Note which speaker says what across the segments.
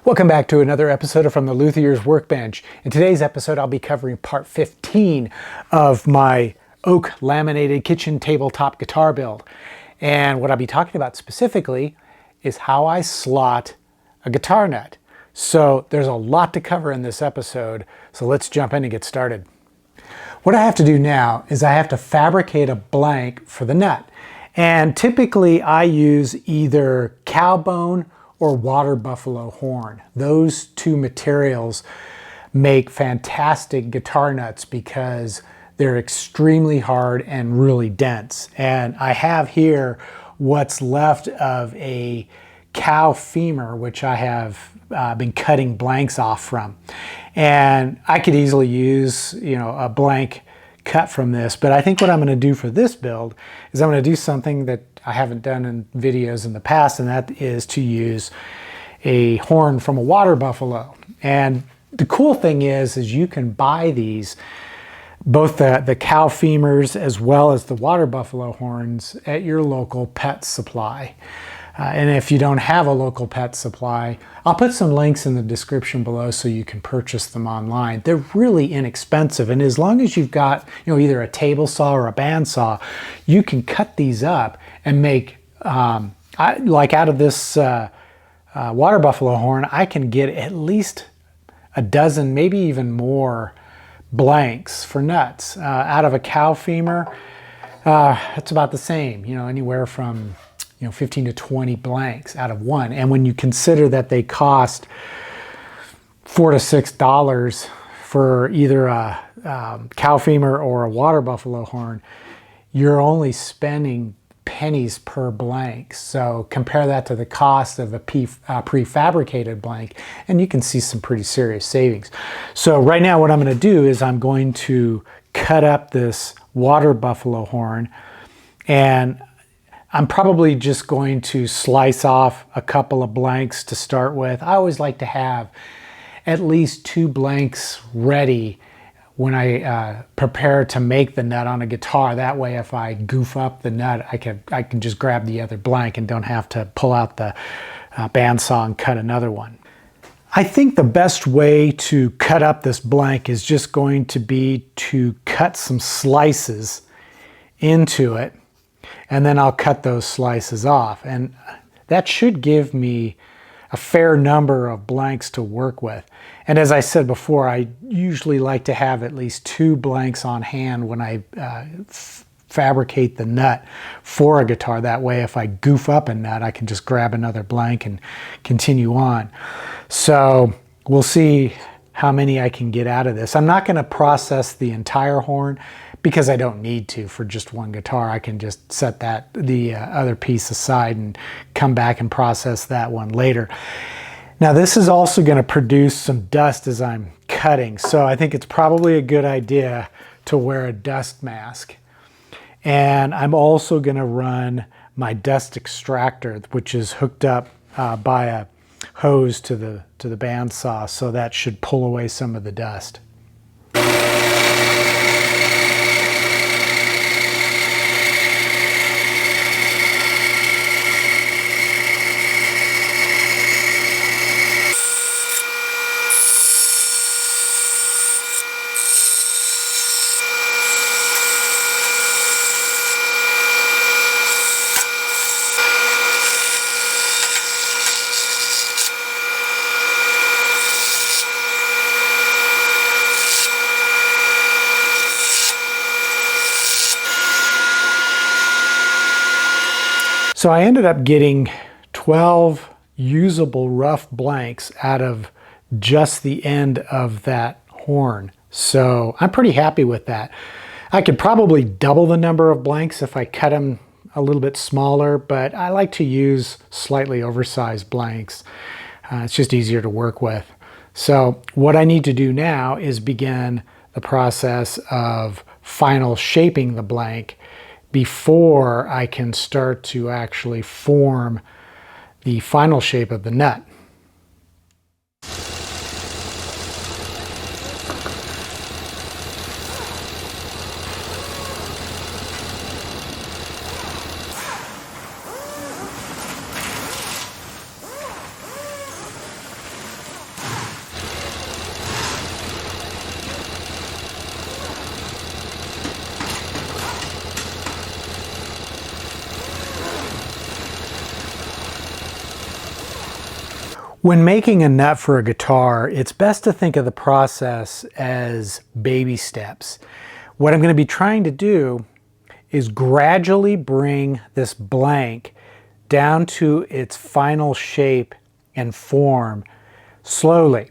Speaker 1: Welcome back to another episode of From the Luthier's Workbench. In today's episode, I'll be covering part 15 of my oak laminated kitchen tabletop guitar build. And what I'll be talking about specifically is how I slot a guitar nut. So there's a lot to cover in this episode, so let's jump in and get started. What I have to do now is I have to fabricate a blank for the nut. And typically I use either cow bone or water buffalo horn. Those two materials make fantastic guitar nuts because they're extremely hard and really dense. And I have here what's left of a cow femur, which I have been cutting blanks off from. And I could easily use, a blank cut from this, but I think what I'm going to do for this build is I'm going to do something that I haven't done in videos in the past, and that is to use a horn from a water buffalo. And the cool thing is you can buy these, both the cow femurs as well as the water buffalo horns, at your local pet supply. And if you don't have a local pet supply, I'll put some links in the description below so you can purchase them online. They're really inexpensive, and as long as you've got either a table saw or a bandsaw, you can cut these up and make, like out of this water buffalo horn, I can get at least a dozen, maybe even more blanks for nuts. Out of a cow femur, it's about the same, anywhere from 15 to 20 blanks out of one. And when you consider that they cost $4 to $6 for either a cow femur or a water buffalo horn, you're only spending pennies per blank. So compare that to the cost of a prefabricated blank, and you can see some pretty serious savings. So right now what I'm going to do is I'm going to cut up this water buffalo horn, and I'm probably just going to slice off a couple of blanks to start with. I always like to have at least 2 blanks ready when I prepare to make the nut on a guitar. That way, if I goof up the nut, I can just grab the other blank and don't have to pull out the bandsaw and cut another one. I think the best way to cut up this blank is just going to be to cut some slices into it, and then I'll cut those slices off. And that should give me a fair number of blanks to work with. And as I said before, I usually like to have at least 2 blanks on hand when I fabricate the nut for a guitar. That way, if I goof up a nut, I can just grab another blank and continue on. So we'll see how many I can get out of this. I'm not going to process the entire horn because I don't need to for just one guitar. I can just set the other piece aside and come back and process that one later. Now this is also going to produce some dust as I'm cutting, so I think it's probably a good idea to wear a dust mask. And I'm also going to run my dust extractor, which is hooked up by a hose to the bandsaw, so that should pull away some of the dust. So I ended up getting 12 usable rough blanks out of just the end of that horn. So I'm pretty happy with that. I could probably double the number of blanks if I cut them a little bit smaller, but I like to use slightly oversized blanks. It's just easier to work with. So what I need to do now is begin the process of final shaping the blank before I can start to actually form the final shape of the nut. When making a nut for a guitar, it's best to think of the process as baby steps. What I'm going to be trying to do is gradually bring this blank down to its final shape and form slowly.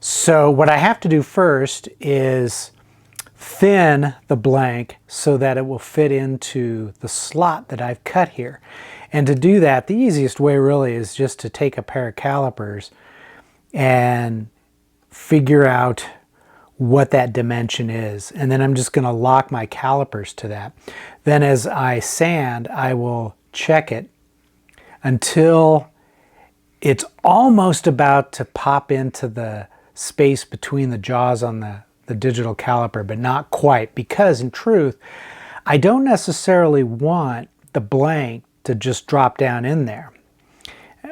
Speaker 1: So what I have to do first is thin the blank so that it will fit into the slot that I've cut here. And to do that, the easiest way really is just to take a pair of calipers and figure out what that dimension is. And then I'm just going to lock my calipers to that. Then as I sand, I will check it until it's almost about to pop into the space between the jaws on the digital caliper, but not quite, because in truth, I don't necessarily want the blank to just drop down in there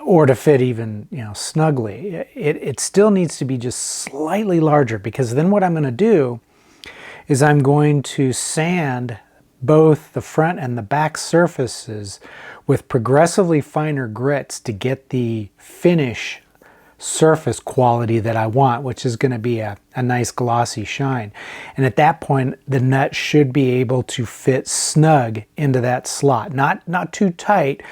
Speaker 1: or to fit even, snugly. It still needs to be just slightly larger, because then what I'm going to do is I'm going to sand both the front and the back surfaces with progressively finer grits to get the finish surface quality that I want, which is going to be a nice glossy shine. And at that point, the nut should be able to fit snug into that slot. Not too tight,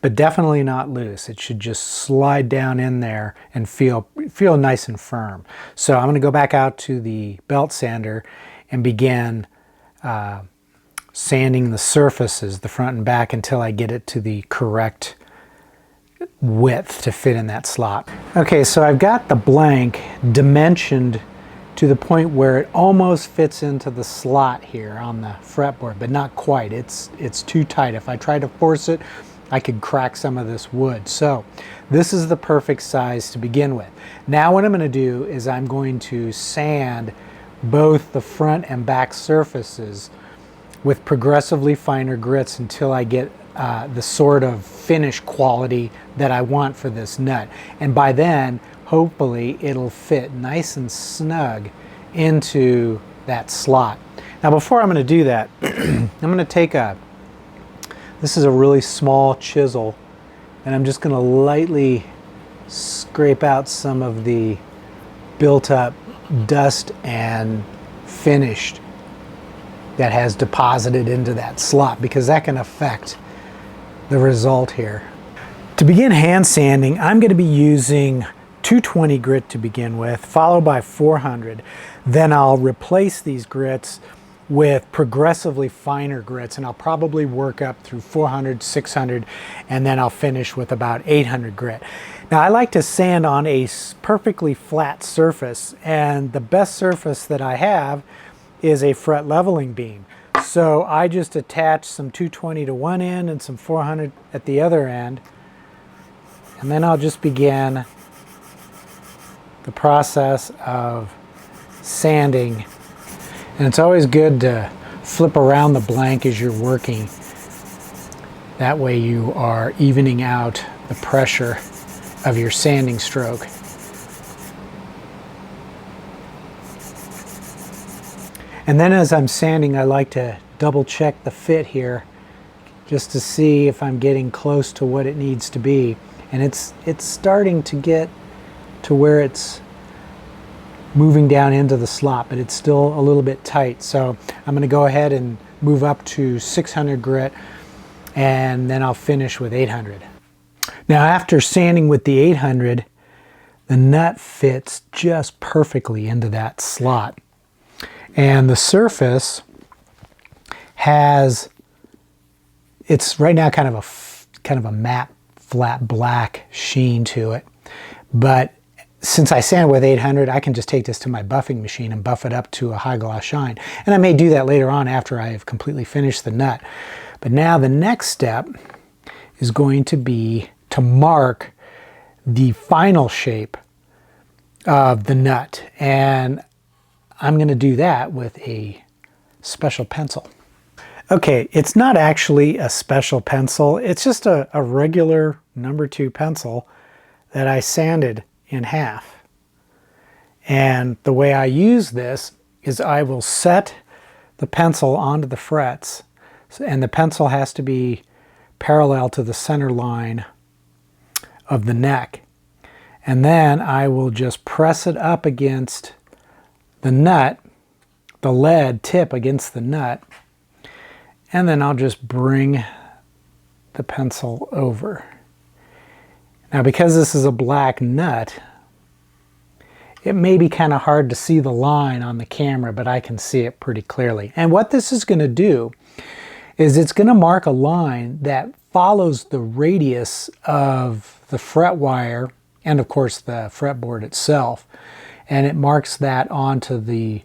Speaker 1: but definitely not loose. It should just slide down in there and feel nice and firm. So I'm going to go back out to the belt sander and begin sanding the surfaces, the front and back, until I get it to the correct width to fit in that slot. Okay, so I've got the blank dimensioned to the point where it almost fits into the slot here on the fretboard, but not quite. It's too tight. If I try to force it, I could crack some of this wood. So this is the perfect size to begin with. Now what I'm going to do is I'm going to sand both the front and back surfaces with progressively finer grits until I get the sort of finish quality that I want for this nut. And by then, hopefully, it'll fit nice and snug into that slot. Now, before I'm going to do that, I'm going to take this is a really small chisel, and I'm just going to lightly scrape out some of the built-up dust and finish that has deposited into that slot, because that can affect the result here. To begin hand sanding, I'm going to be using 220 grit to begin with, followed by 400. Then I'll replace these grits with progressively finer grits, and I'll probably work up through 400, 600, and then I'll finish with about 800 grit. Now I like to sand on a perfectly flat surface, and the best surface that I have is a fret leveling beam. So I just attach some 220 to one end and some 400 at the other end, and then I'll just begin the process of sanding. And it's always good to flip around the blank as you're working. That way you are evening out the pressure of your sanding stroke. And then as I'm sanding, I like to double check the fit here just to see if I'm getting close to what it needs to be. And it's starting to get to where it's moving down into the slot, but it's still a little bit tight. So I'm going to go ahead and move up to 600 grit, and then I'll finish with 800. Now after sanding with the 800, the nut fits just perfectly into that slot. And the surface it's right now kind of a matte flat black sheen to it. But since I sand with 800, I can just take this to my buffing machine and buff it up to a high gloss shine. And I may do that later on after I have completely finished the nut. But now the next step is going to be to mark the final shape of the nut. And I'm going to do that with a special pencil. Okay, it's not actually a special pencil. It's just a regular number 2 pencil that I sanded in half. And the way I use this is I will set the pencil onto the frets, and the pencil has to be parallel to the center line of the neck. And then I will just press it up against the nut, the lead tip against the nut, and then I'll just bring the pencil over. Now, because this is a black nut, it may be kind of hard to see the line on the camera, but I can see it pretty clearly. And what this is going to do is it's going to mark a line that follows the radius of the fret wire and, of course, the fretboard itself. And it marks that onto the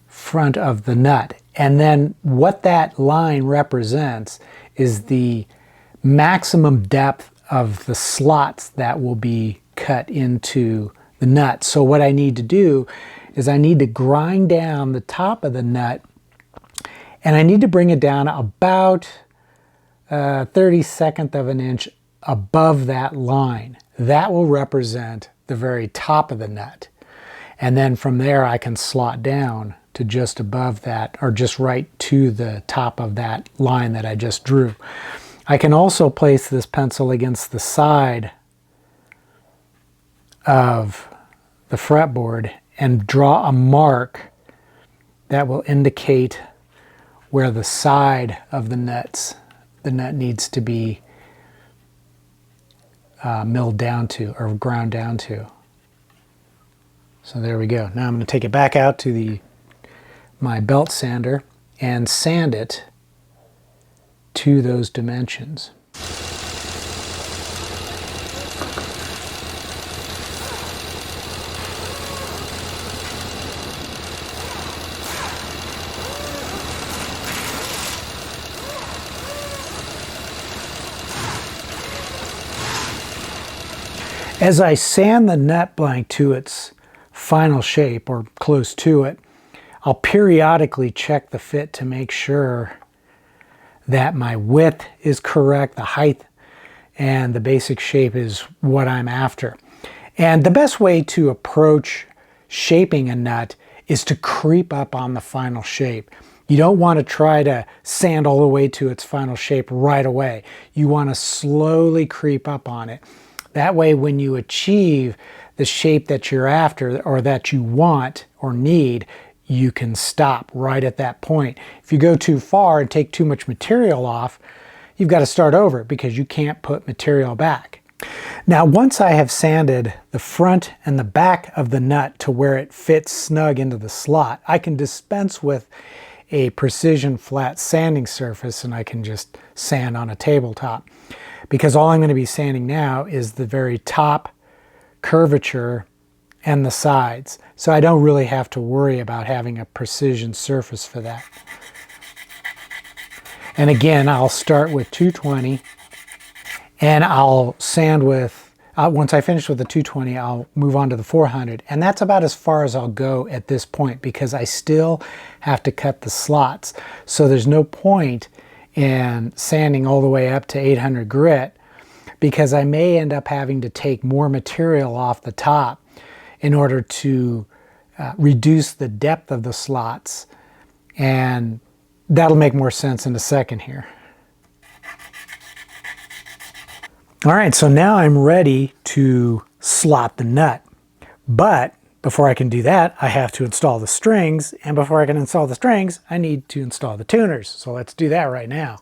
Speaker 1: front of the nut. And then what that line represents is the maximum depth of the slots that will be cut into the nut. So what I need to do is I need to grind down the top of the nut, and I need to bring it down about 32nd of an inch above that line. That will represent the very top of the nut. And then from there I can slot down to just above that, or just right to the top of that line that I just drew. I can also place this pencil against the side of the fretboard and draw a mark that will indicate where the side of the nut needs to be milled down to, or ground down to. So there we go. Now I'm going to take it back out to my belt sander and sand it to those dimensions. As I sand the nut blank to its final shape, or close to it, I'll periodically check the fit to make sure that my width is correct, the height and the basic shape is what I'm after. And the best way to approach shaping a nut is to creep up on the final shape. You don't want to try to sand all the way to its final shape right away. You want to slowly creep up on it. That way, when you achieve the shape that you're after, or that you want or need, you can stop right at that point. If you go too far and take too much material off, you've got to start over because you can't put material back. Now, once I have sanded the front and the back of the nut to where it fits snug into the slot, I can dispense with a precision flat sanding surface, and I can just sand on a tabletop. Because all I'm going to be sanding now is the very top curvature and the sides. So I don't really have to worry about having a precision surface for that. And again, I'll start with 220, and I'll sand with, once I finish with the 220, I'll move on to the 400. And that's about as far as I'll go at this point, because I still have to cut the slots. So there's no point in sanding all the way up to 800 grit, because I may end up having to take more material off the top in order to reduce the depth of the slots, and that'll make more sense in a second here. All right, so now I'm ready to slot the nut, but before I can do that, I have to install the strings, and before I can install the strings, I need to install the tuners. So let's do that right now.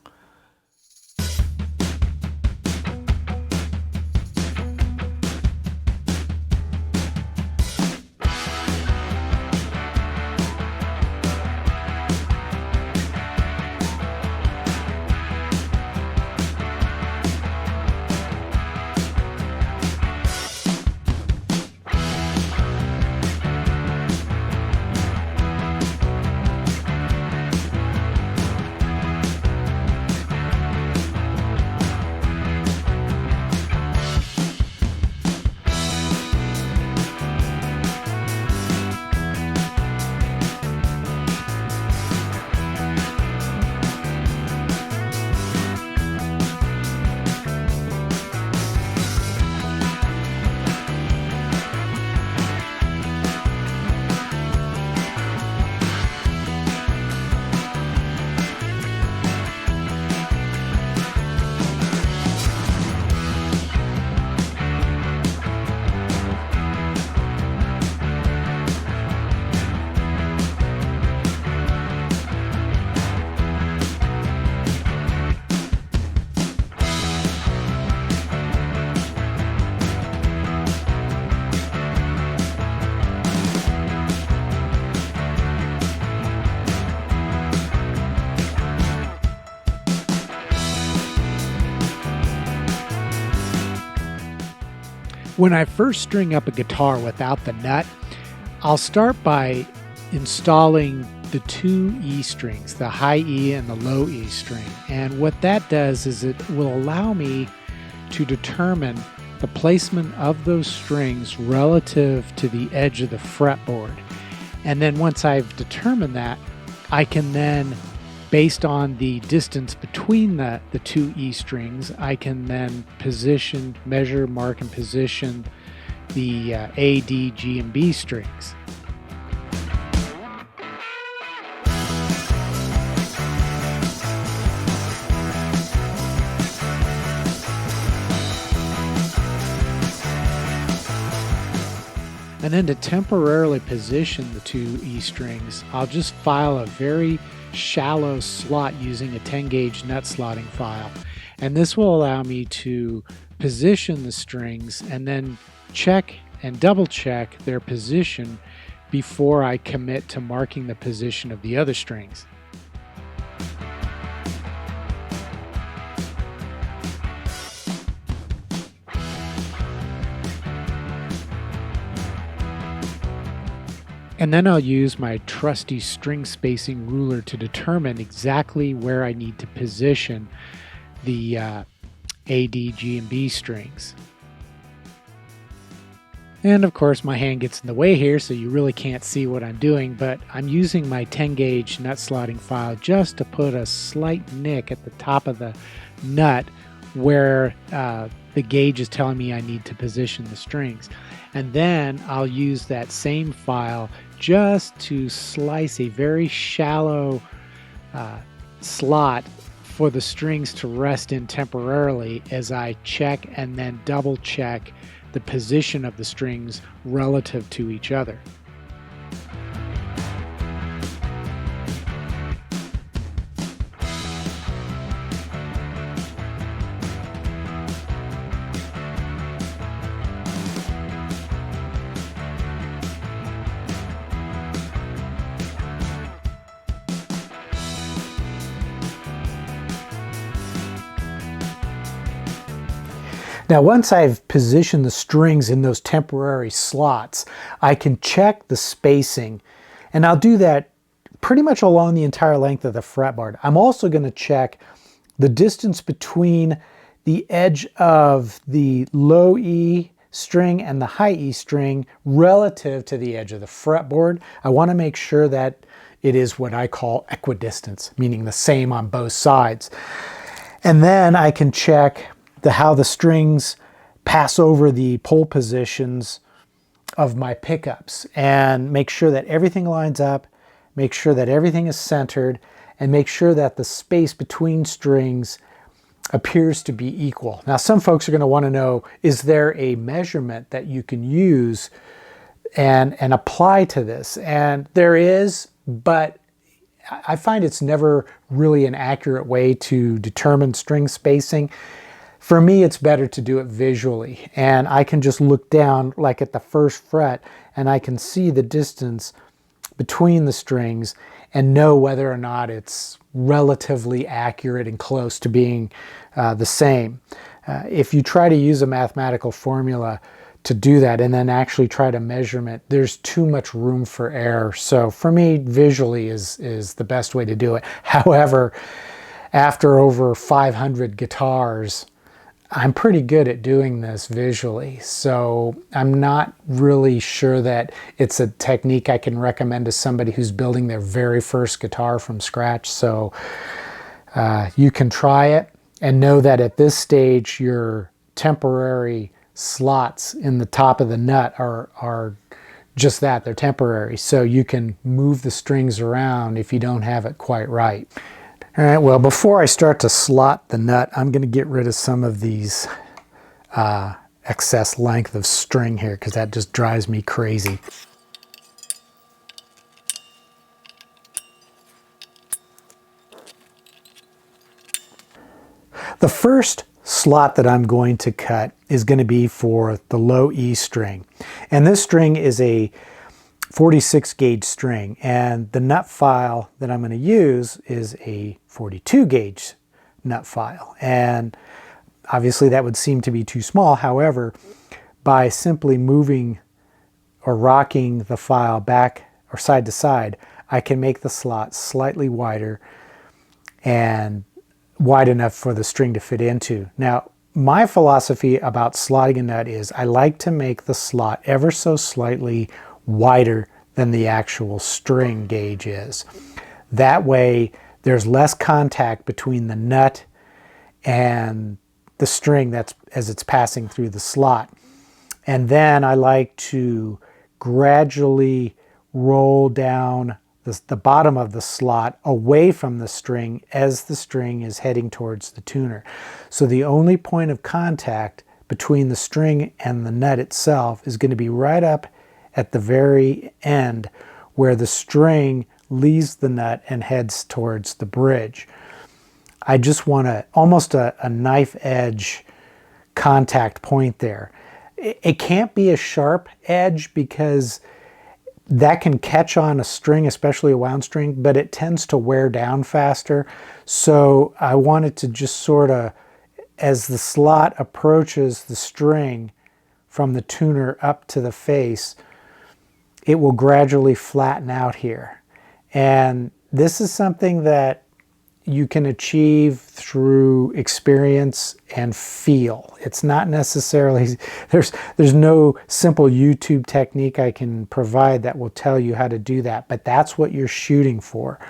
Speaker 1: When I first string up a guitar without the nut, I'll start by installing the two E strings, the high E and the low E string. And what that does is it will allow me to determine the placement of those strings relative to the edge of the fretboard. And then once I've determined that, I can then, based on the distance between the two E strings, I can then position, measure, mark, and position the A, D, G, and B strings. And then to temporarily position the two E strings, I'll just file a very shallow slot using a 10 gauge nut slotting file. And this will allow me to position the strings and then check and double check their position before I commit to marking the position of the other strings. And then I'll use my trusty string spacing ruler to determine exactly where I need to position the A, D, G, and B strings. And of course my hand gets in the way here, so you really can't see what I'm doing, but I'm using my 10 gauge nut slotting file just to put a slight nick at the top of the nut where the gauge is telling me I need to position the strings. And then I'll use that same file just to slice a very shallow slot for the strings to rest in temporarily as I check and then double check the position of the strings relative to each other. Now, once I've positioned the strings in those temporary slots, I can check the spacing, and I'll do that pretty much along the entire length of the fretboard. I'm also going to check the distance between the edge of the low E string and the high E string relative to the edge of the fretboard. I want to make sure that it is what I call equidistant, meaning the same on both sides. And then I can check how the strings pass over the pole positions of my pickups and make sure that everything lines up, make sure that everything is centered, and make sure that the space between strings appears to be equal. Now, some folks are going to want to know, is there a measurement that you can use and apply to this? And there is, but I find it's never really an accurate way to determine string spacing. For me, it's better to do it visually, and I can just look down like at the first fret and I can see the distance between the strings and know whether or not it's relatively accurate and close to being the same. If you try to use a mathematical formula to do that and then actually try to measurement, there's too much room for error. So for me, visually is the best way to do it. However, after over 500 guitars, I'm pretty good at doing this visually, so I'm not really sure that it's a technique I can recommend to somebody who's building their very first guitar from scratch. So you can try it and know that at this stage your temporary slots in the top of the nut are just that, they're temporary. So you can move the strings around if you don't have it quite right. All right, well, before I start to slot the nut, I'm going to get rid of some of these excess length of string here because that just drives me crazy. The first slot that I'm going to cut is going to be for the low E string. And this string is a 46 gauge string, and the nut file that I'm going to use is a 42 gauge nut file, and obviously that would seem to be too small. However, by simply moving or rocking the file back or side to side, I can make the slot slightly wider and wide enough for the string to fit into. Now, my philosophy about slotting a nut is I like to make the slot ever so slightly wider than the actual string gauge is. That way, there's less contact between the nut and the string as it's passing through the slot. And then I like to gradually roll down the bottom of the slot away from the string as the string is heading towards the tuner. So the only point of contact between the string and the nut itself is going to be right up at the very end where the string leaves the nut and heads towards the bridge. I just want almost a knife edge contact point there. It can't be a sharp edge because that can catch on a string, especially a wound string, but it tends to wear down faster. So I want it to just sort of, as the slot approaches the string from the tuner up to the face, it will gradually flatten out here. And this is something that you can achieve through experience and feel. It's not necessarily, there's no simple YouTube technique I can provide that will tell you how to do that, but that's what you're shooting for.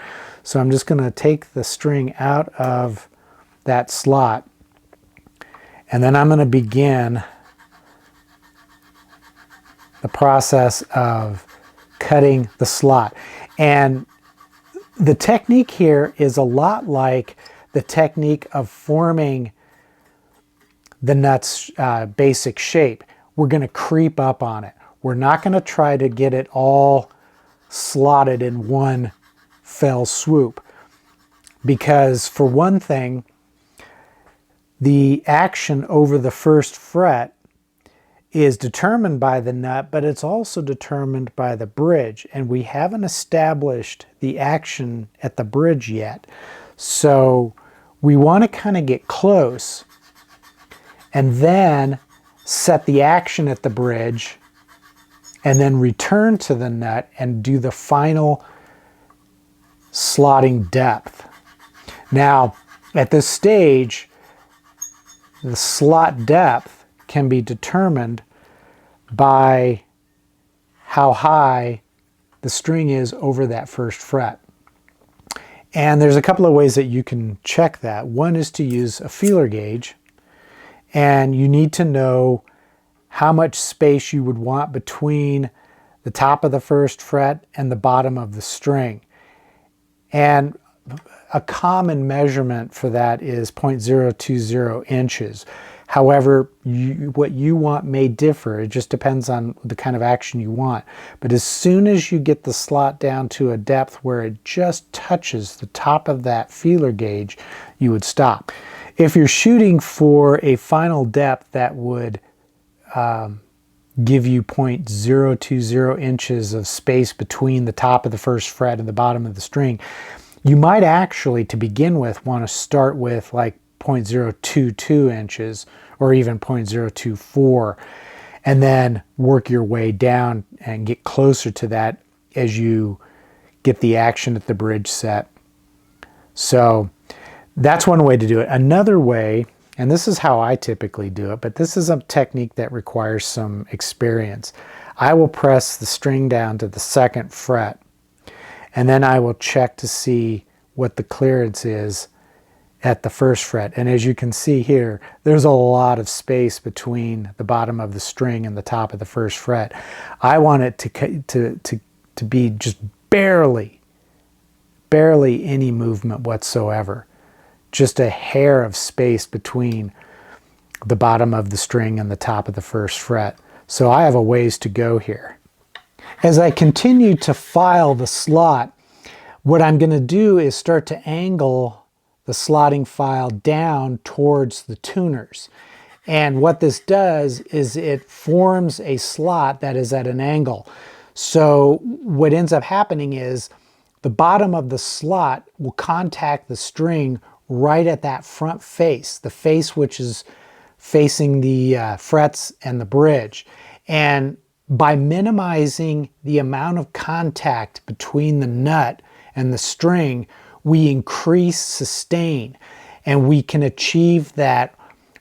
Speaker 1: So I'm just going to take the string out of that slot, and then I'm going to begin the process of cutting the slot. And the technique here is a lot like the technique of forming the nut's basic shape. We're going to creep up on it. We're not going to try to get it all slotted in one fell swoop, because for one thing, the action over the first fret is determined by the nut, but it's also determined by the bridge, and we haven't established the action at the bridge yet. So we want to kind of get close and then set the action at the bridge and then return to the nut and do the final slotting depth. Now, at this stage, the slot depth can be determined by how high the string is over that first fret. And there's a couple of ways that you can check that. One is to use a feeler gauge, and you need to know how much space you would want between the top of the first fret and the bottom of the string. And a common measurement for that is 0.020 inches. However, what you want may differ. It just depends on the kind of action you want. But as soon as you get the slot down to a depth where it just touches the top of that feeler gauge, you would stop. If you're shooting for a final depth that would give you 0.020 inches of space between the top of the first fret and the bottom of the string, you might actually, to begin with, want to start with like 0.022 inches or even 0.024, and then work your way down and get closer to that as you get the action at the bridge set. So that's one way to do it. Another way, and this is how I typically do it, but this is a technique that requires some experience. I will press the string down to the second fret, and then I will check to see what the clearance is at the first fret. And as you can see here, there's a lot of space between the bottom of the string and the top of the first fret. I want it to be just barely any movement whatsoever. Just a hair of space between the bottom of the string and the top of the first fret. So I have a ways to go here. As I continue to file the slot, what I'm going to do is start to angle the slotting file down towards the tuners. And what this does is it forms a slot that is at an angle. So what ends up happening is the bottom of the slot will contact the string right at that front face, the face which is facing the frets and the bridge. And by minimizing the amount of contact between the nut and the string, we increase sustain, and we can achieve that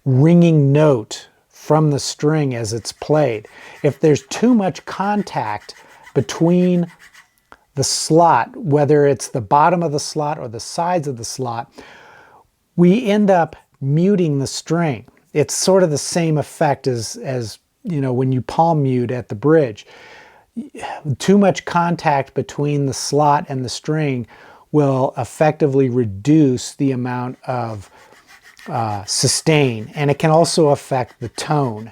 Speaker 1: ringing note from the string as it's played. If there's too much contact between the slot, whether it's the bottom of the slot or the sides of the slot, we end up muting the string. It's sort of the same effect as you know, when you palm mute at the bridge. Too much contact between the slot and the string will effectively reduce the amount of sustain, and it can also affect the tone.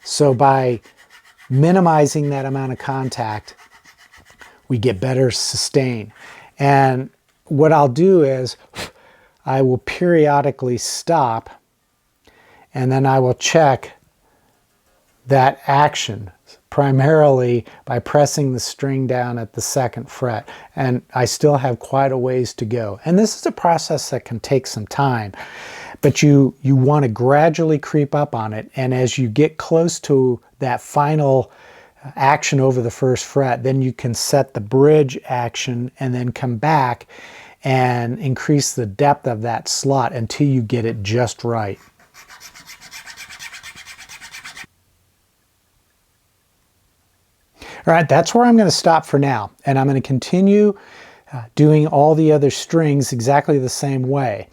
Speaker 1: So by minimizing that amount of contact, we get better sustain. And what I'll do is I will periodically stop, and then I will check that action, primarily by pressing the string down at the 2nd fret. And I still have quite a ways to go. And this is a process that can take some time, but you want to gradually creep up on it. And as you get close to that final action over the 1st fret, then you can set the bridge action and then come back and increase the depth of that slot until you get it just right. All right, that's where I'm going to stop for now, and I'm going to continue doing all the other strings exactly the same way.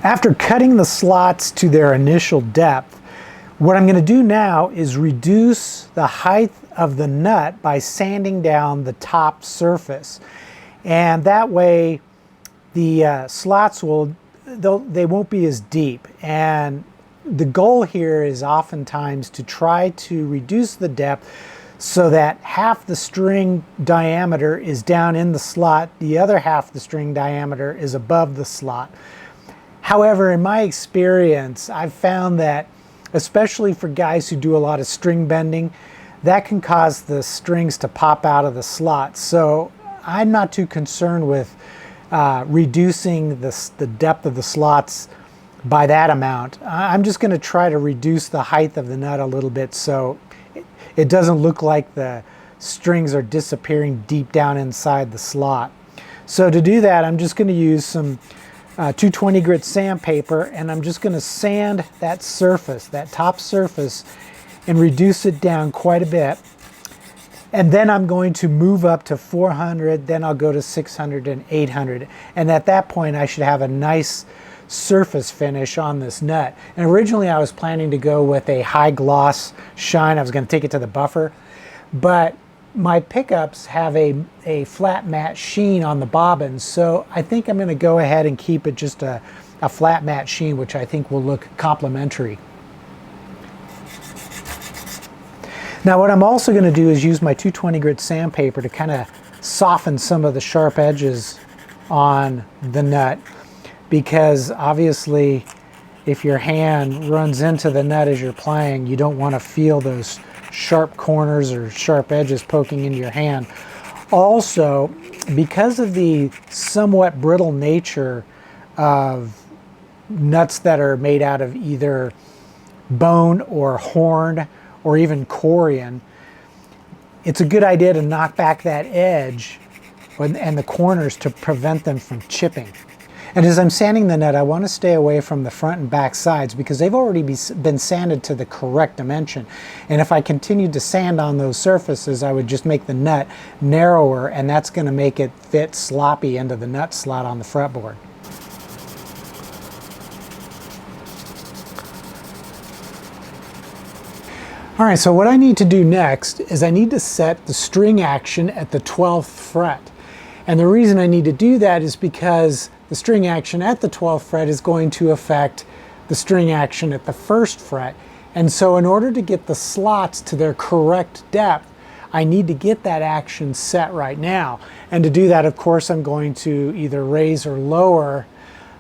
Speaker 1: After cutting the slots to their initial depth, what I'm going to do now is reduce the height of the nut by sanding down the top surface. And that way the slots they won't be as deep. And the goal here is oftentimes to try to reduce the depth so that half the string diameter is down in the slot, the other half the string diameter is above the slot. However, in my experience, I've found that especially for guys who do a lot of string bending, that can cause the strings to pop out of the slot. So I'm not too concerned with reducing the depth of the slots by that amount. I'm just going to try to reduce the height of the nut a little bit so it doesn't look like the strings are disappearing deep down inside the slot. So to do that, I'm just going to use some 220 grit sandpaper, and I'm just going to sand that surface, that top surface, and reduce it down quite a bit. And then I'm going to move up to 400, then I'll go to 600 and 800. And at that point, I should have a nice surface finish on this nut. And originally I was planning to go with a high gloss shine. I was going to take it to the buffer, but my pickups have a flat matte sheen on the bobbins, so I think I'm going to go ahead and keep it just a flat matte sheen, which I think will look complementary. Now what I'm also going to do is use my 220 grit sandpaper to kind of soften some of the sharp edges on the nut, because obviously if your hand runs into the nut as you're playing, you don't want to feel those sharp corners or sharp edges poking into your hand. Also, because of the somewhat brittle nature of nuts that are made out of either bone or horn or even corian, it's a good idea to knock back that edge and the corners to prevent them from chipping. And as I'm sanding the nut, I want to stay away from the front and back sides because they've already been sanded to the correct dimension. And if I continued to sand on those surfaces, I would just make the nut narrower, and that's going to make it fit sloppy into the nut slot on the fretboard. All right, so what I need to do next is I need to set the string action at the 12th fret. And the reason I need to do that is because the string action at the 12th fret is going to affect the string action at the 1st fret. And so in order to get the slots to their correct depth, I need to get that action set right now. And to do that, of course, I'm going to either raise or lower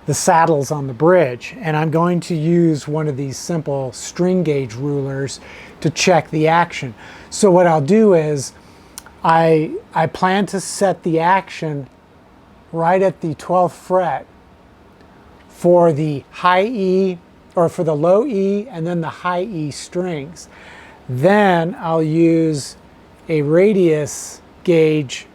Speaker 1: the saddles on the bridge. And I'm going to use one of these simple string gauge rulers to check the action. So what I'll do is I plan to set the action right at the 12th fret for the high E, or for the low E and then the high E strings. Then I'll use a radius gauge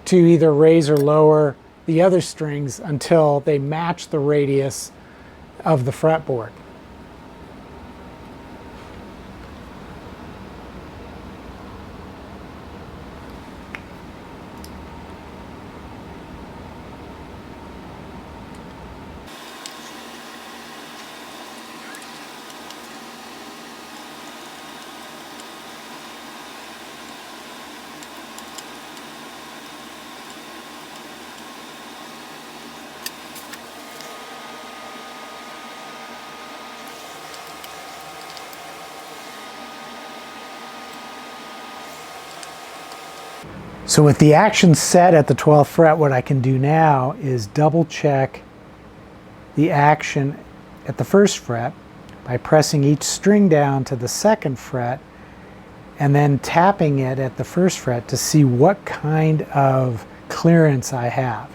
Speaker 1: to either raise or lower the other strings until they match the radius of the fretboard. So with the action set at the 12th fret, what I can do now is double check the action at the 1st fret by pressing each string down to the 2nd fret and then tapping it at the 1st fret to see what kind of clearance I have.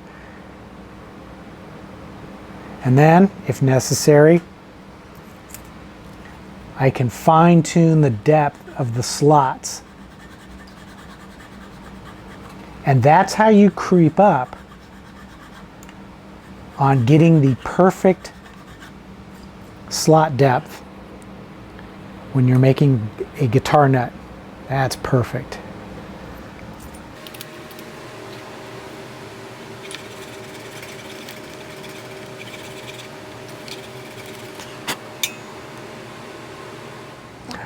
Speaker 1: And then, if necessary, I can fine-tune the depth of the slots. And that's how you creep up on getting the perfect slot depth when you're making a guitar nut. That's perfect.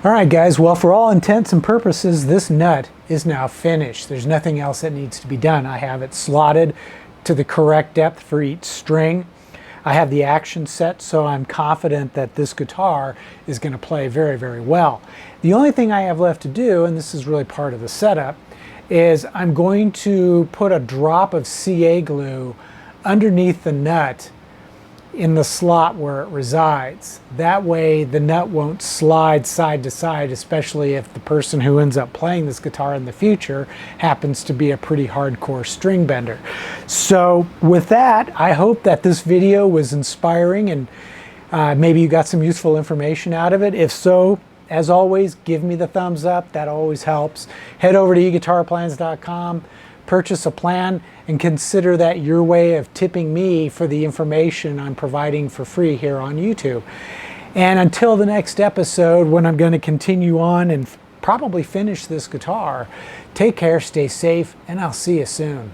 Speaker 1: All right, guys, well, for all intents and purposes, this nut is now finished. There's nothing else that needs to be done. I have it slotted to the correct depth for each string. I have the action set, so I'm confident that this guitar is going to play very, very well. The only thing I have left to do, and this is really part of the setup, is I'm going to put a drop of CA glue underneath the nut in the slot where it resides. That way the nut won't slide side to side, especially if the person who ends up playing this guitar in the future happens to be a pretty hardcore string bender. So with that, I hope that this video was inspiring and maybe you got some useful information out of it. If so, as always, give me the thumbs up. That always helps. Head over to eguitarplans.com, purchase a plan, and consider that your way of tipping me for the information I'm providing for free here on YouTube. And until the next episode, when I'm going to continue on and probably finish this guitar, take care, stay safe, and I'll see you soon.